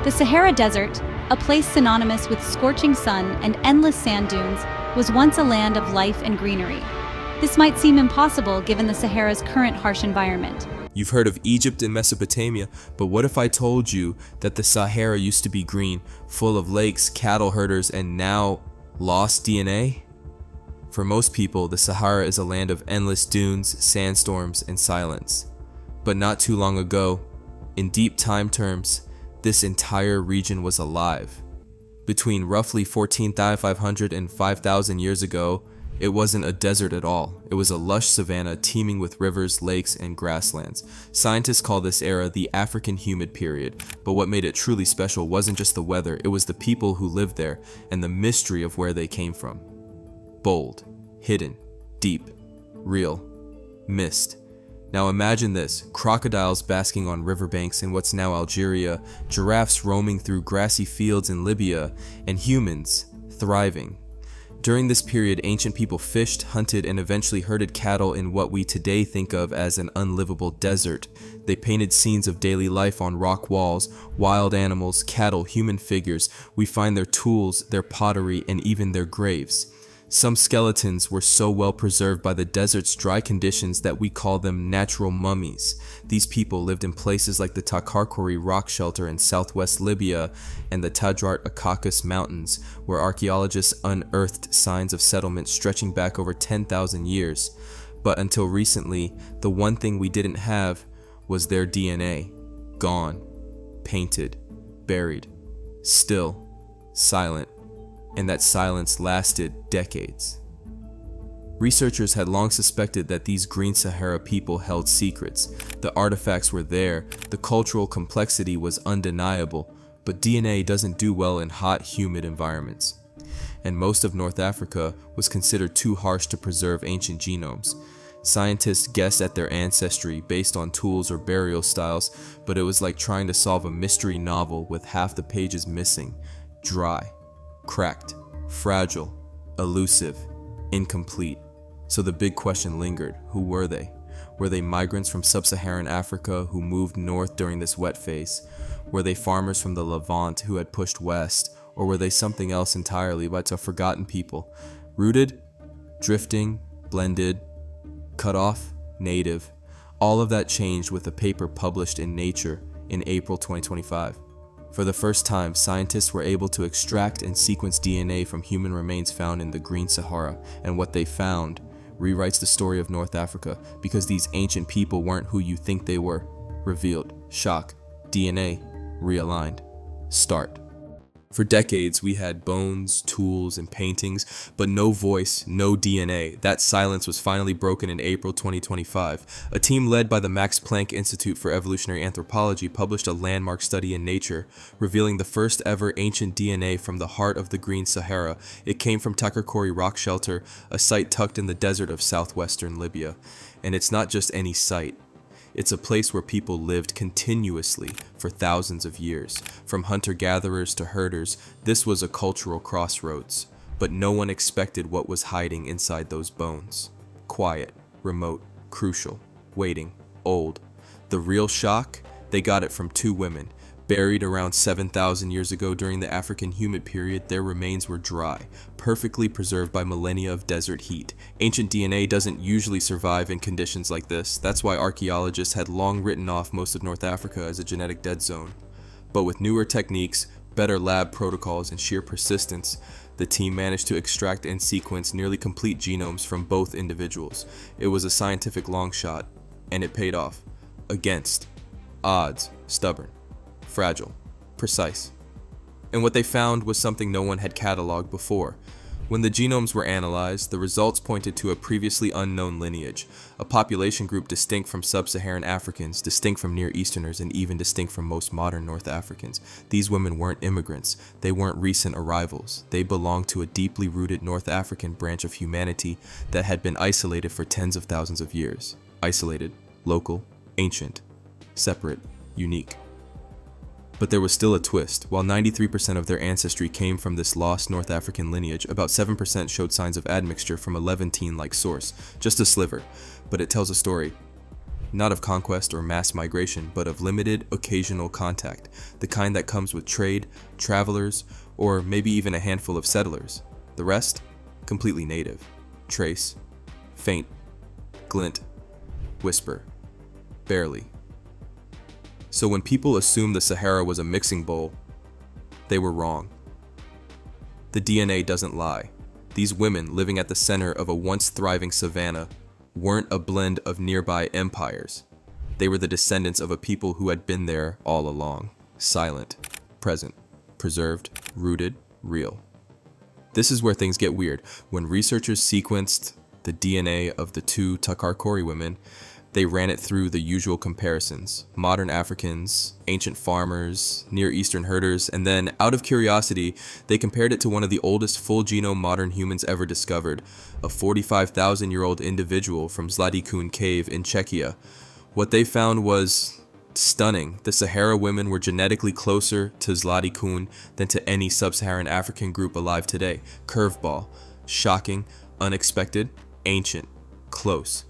The Sahara Desert, a place synonymous with scorching sun and endless sand dunes, was once a land of life and greenery. This might seem impossible given the Sahara's current harsh environment. You've heard of Egypt and Mesopotamia, but what if I told you that the Sahara used to be green, full of lakes, cattle herders, and now lost DNA? For most people, the Sahara is a land of endless dunes, sandstorms, and silence. But not too long ago, in deep time terms, this entire region was alive. Between roughly 14,500 and 5,000 years ago, it wasn't a desert at all. It was a lush savannah teeming with rivers, lakes, and grasslands. Scientists call this era the African Humid Period, but what made it truly special wasn't just the weather, it was the people who lived there and the mystery of where they came from. Bold, hidden, deep, real, mist. Now imagine this, crocodiles basking on riverbanks in what's now Algeria, giraffes roaming through grassy fields in Libya, and humans thriving. During this period, ancient people fished, hunted, and eventually herded cattle in what we today think of as an unlivable desert. They painted scenes of daily life on rock walls, wild animals, cattle, human figures. We find their tools, their pottery, and even their graves. Some skeletons were so well preserved by the desert's dry conditions that we call them natural mummies. These people lived in places like the Takarkori rock shelter in southwest Libya and the Tadjart Akakas mountains, where archaeologists unearthed signs of settlement stretching back over 10,000 years. But until recently, the one thing we didn't have was their DNA. Gone, painted, buried, still, silent. And that silence lasted decades. Researchers had long suspected that these Green Sahara people held secrets. The artifacts were there, the cultural complexity was undeniable, but DNA doesn't do well in hot, humid environments. And most of North Africa was considered too harsh to preserve ancient genomes. Scientists guessed at their ancestry based on tools or burial styles, but it was like trying to solve a mystery novel with half the pages missing, dry. Cracked, fragile, elusive, incomplete. So the big question lingered. Who were they? Were they migrants from sub-Saharan Africa who moved north during this wet phase? Were they farmers from the Levant who had pushed west? Or were they something else entirely, but a forgotten people? Rooted, drifting, blended, cut off, native. All of that changed with a paper published in Nature in April 2025. For the first time, scientists were able to extract and sequence DNA from human remains found in the Green Sahara, and what they found rewrites the story of North Africa, because these ancient people weren't who you think they were. Revealed. Shock. DNA. Realigned. Start. For decades, we had bones, tools, and paintings, but no voice, no DNA. That silence was finally broken in April 2025. A team led by the Max Planck Institute for Evolutionary Anthropology published a landmark study in Nature, revealing the first ever ancient DNA from the heart of the Green Sahara. It came from Takarkori Rock Shelter, a site tucked in the desert of southwestern Libya. And it's not just any site. It's a place where people lived continuously for thousands of years. From hunter-gatherers to herders, this was a cultural crossroads. But no one expected what was hiding inside those bones. Quiet, remote, crucial, waiting, old. The real shock? They got it from two women. Buried around 7,000 years ago during the African Humid Period, their remains were dry, perfectly preserved by millennia of desert heat. Ancient DNA doesn't usually survive in conditions like this. That's why archaeologists had long written off most of North Africa as a genetic dead zone. But with newer techniques, better lab protocols, and sheer persistence, the team managed to extract and sequence nearly complete genomes from both individuals. It was a scientific long shot, and it paid off. Against odds, stubborn, fragile, precise. And what they found was something no one had cataloged before. When the genomes were analyzed, the results pointed to a previously unknown lineage, a population group distinct from sub-Saharan Africans, distinct from Near Easterners, and even distinct from most modern North Africans. These women weren't immigrants. They weren't recent arrivals. They belonged to a deeply rooted North African branch of humanity that had been isolated for tens of thousands of years. Isolated, local, ancient, separate, unique. But there was still a twist. While 93% of their ancestry came from this lost North African lineage, about 7% showed signs of admixture from a Levantine-like source. Just a sliver, but it tells a story. not of conquest or mass migration, but of limited, occasional contact, the kind that comes with trade, travelers, or maybe even a handful of settlers. The rest, completely native. Trace, faint, glint, whisper, barely. So when people assumed the Sahara was a mixing bowl, they were wrong. The DNA doesn't lie. These women living at the center of a once thriving savannah weren't a blend of nearby empires. They were the descendants of a people who had been there all along. Silent, present, preserved, rooted, real. This is where things get weird. When researchers sequenced the DNA of the two Takarkori women, they ran it through the usual comparisons: modern Africans, ancient farmers, Near Eastern herders, and then, out of curiosity, they compared it to one of the oldest full genome modern humans ever discovered, a 45,000-year-old individual from Zlatnikun Cave in Czechia. What they found was stunning. The Sahara women were genetically closer to Zlatnikun than to any sub-Saharan African group alive today. Curveball. Shocking, unexpected, ancient, close.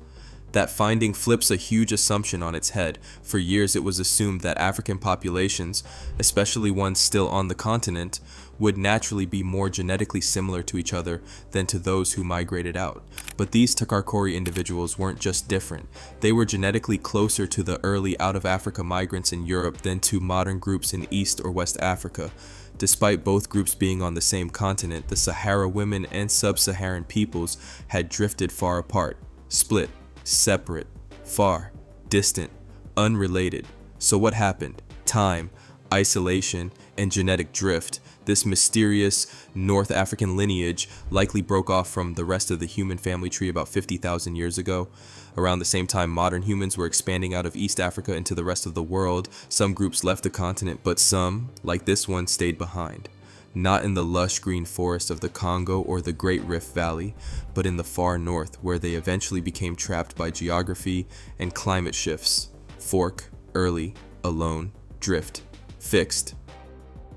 That finding flips a huge assumption on its head. For years it was assumed that African populations, especially ones still on the continent, would naturally be more genetically similar to each other than to those who migrated out. But these Takarkori individuals weren't just different. They were genetically closer to the early out-of-Africa migrants in Europe than to modern groups in East or West Africa. Despite both groups being on the same continent, the Sahara women and sub-Saharan peoples had drifted far apart, split, separate, far, distant, unrelated. So what happened? Time, isolation, and genetic drift. This mysterious North African lineage likely broke off from the rest of the human family tree about 50,000 years ago. Around the same time modern humans were expanding out of East Africa into the rest of the world, some groups left the continent, but some, like this one, stayed behind. Not in the lush green forest of the Congo or the Great Rift Valley, but in the far north, where they eventually became trapped by geography and climate shifts. Fork, early, alone, drift, fixed.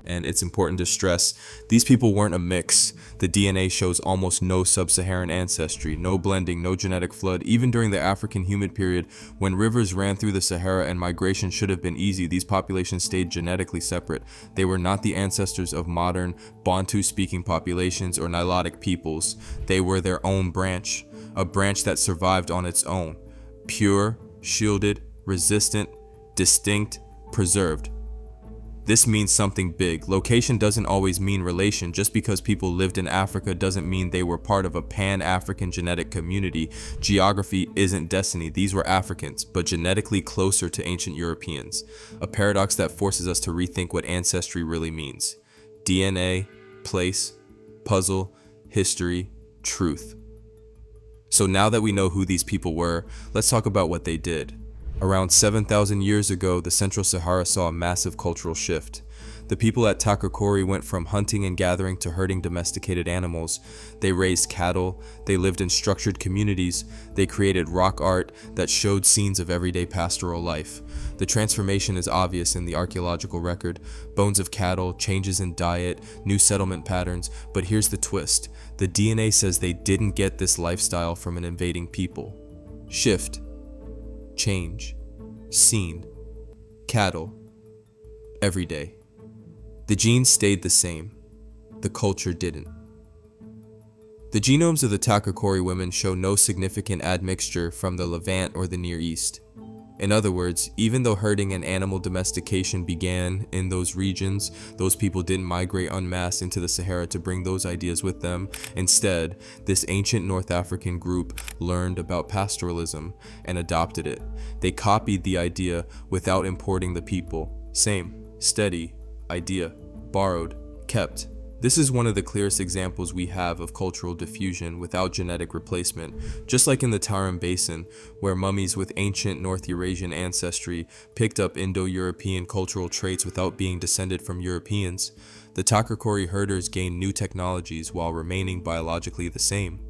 And it's important to stress, these people weren't a mix. The DNA shows almost no sub-Saharan ancestry, no blending, no genetic flood. Even during the African Humid Period, when rivers ran through the Sahara and migration should have been easy, these populations stayed genetically separate. They were not the ancestors of modern Bantu-speaking populations or Nilotic peoples. They were their own branch, a branch that survived on its own. Pure, shielded, resistant, distinct, preserved. This means something big. Location doesn't always mean relation. Just because people lived in Africa doesn't mean they were part of a pan-African genetic community. Geography isn't destiny. These were Africans, but genetically closer to ancient Europeans. A paradox that forces us to rethink what ancestry really means. DNA, place, puzzle, history, truth. So now that we know who these people were, let's talk about what they did. Around 7,000 years ago, the Central Sahara saw a massive cultural shift. The people at Takarkori went from hunting and gathering to herding domesticated animals. They raised cattle, they lived in structured communities, they created rock art that showed scenes of everyday pastoral life. The transformation is obvious in the archaeological record: bones of cattle, changes in diet, new settlement patterns. But here's the twist: the DNA says they didn't get this lifestyle from an invading people. Shift. Change, scene, cattle, every day. The genes stayed the same, the culture didn't. The genomes of the Takarkori women show no significant admixture from the Levant or the Near East. In other words, even though herding and animal domestication began in those regions, those people didn't migrate en masse into the Sahara to bring those ideas with them. Instead, this ancient North African group learned about pastoralism and adopted it. They copied the idea without importing the people. Same, steady, idea, borrowed, kept. This is one of the clearest examples we have of cultural diffusion without genetic replacement. Just like in the Tarim Basin, where mummies with ancient North Eurasian ancestry picked up Indo-European cultural traits without being descended from Europeans, the Takarkori herders gained new technologies while remaining biologically the same.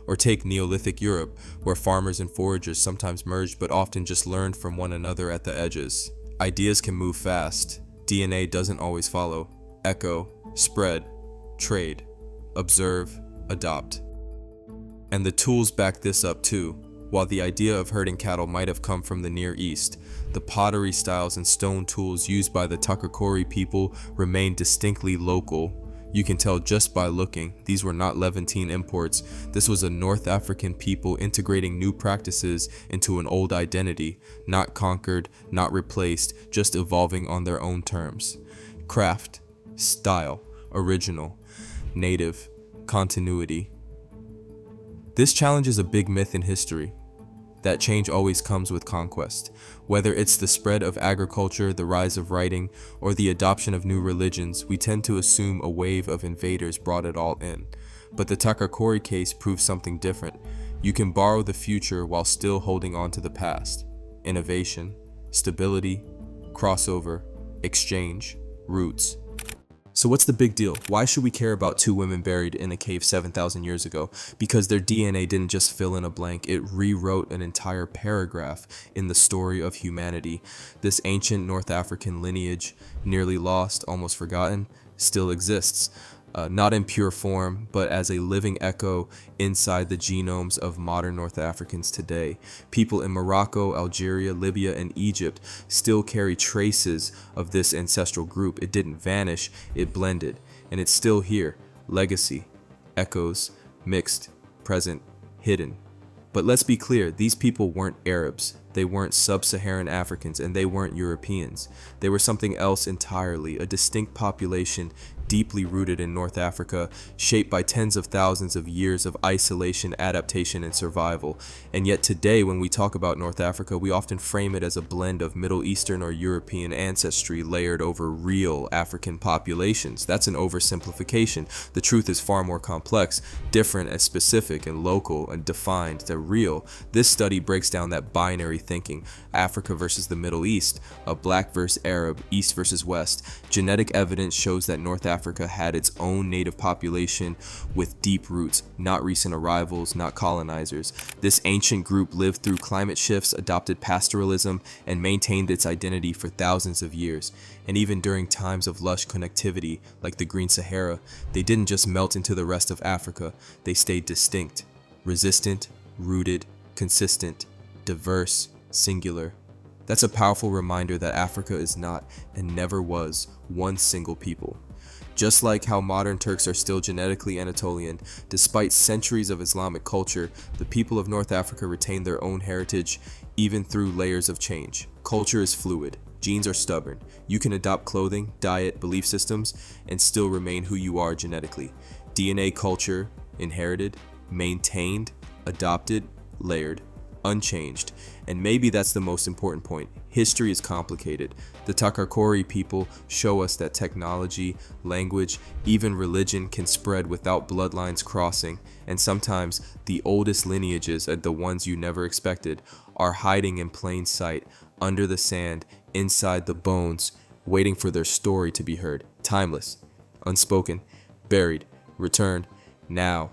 Or take Neolithic Europe, where farmers and foragers sometimes merged but often just learned from one another at the edges. Ideas can move fast. DNA doesn't always follow. Echo, spread, trade, observe, adopt. And the tools back this up too. While the idea of herding cattle might have come from the Near East, the pottery styles and stone tools used by the Takakori people remain distinctly local. You can tell just by looking. These were not Levantine imports. This was a North African people integrating new practices into an old identity, not conquered, not replaced, just evolving on their own terms. Craft, style, original, native, continuity. This challenges a big myth in history. That change always comes with conquest. Whether it's the spread of agriculture, the rise of writing, or the adoption of new religions, we tend to assume a wave of invaders brought it all in. But the Takakori case proves something different. You can borrow the future while still holding on to the past. Innovation, stability, crossover, exchange, roots. So what's the big deal? Why should we care about two women buried in a cave 7,000 years ago? Because their DNA didn't just fill in a blank, it rewrote an entire paragraph in the story of humanity. This ancient North African lineage, nearly lost, almost forgotten, still exists. Not in pure form, but as a living echo inside the genomes of modern North Africans today. People in Morocco, Algeria, Libya, and Egypt still carry traces of this ancestral group. It didn't vanish, it blended, and it's still here. Legacy, echoes, mixed, present, hidden. But let's be clear, these people weren't Arabs, they weren't sub-Saharan Africans, and they weren't Europeans. They were something else entirely, a distinct population deeply rooted in North Africa, shaped by tens of thousands of years of isolation, adaptation, and survival. And yet today, when we talk about North Africa, we often frame it as a blend of Middle Eastern or European ancestry layered over real African populations. That's an oversimplification. The truth is far more complex, different as specific and local and defined than real. This study breaks down that binary thinking, Africa versus the Middle East, a black versus Arab, East versus West. Genetic evidence shows that North Africa had its own native population with deep roots, not recent arrivals, not colonizers. This ancient group lived through climate shifts, adopted pastoralism, and maintained its identity for thousands of years. And even during times of lush connectivity, like the Green Sahara, they didn't just melt into the rest of Africa, they stayed distinct, resistant, rooted, consistent, diverse, singular. That's a powerful reminder that Africa is not, and never was, one single people. Just like how modern Turks are still genetically Anatolian, despite centuries of Islamic culture, the people of North Africa retain their own heritage, even through layers of change. Culture is fluid. Genes are stubborn. You can adopt clothing, diet, belief systems, and still remain who you are genetically. DNA, culture, inherited, maintained, adopted, layered, unchanged. And maybe that's the most important point. History is complicated. The Takakori people show us that technology, language, even religion can spread without bloodlines crossing, and sometimes the oldest lineages, the ones you never expected, are hiding in plain sight, under the sand, inside the bones, waiting for their story to be heard. Timeless, unspoken, buried, returned, now.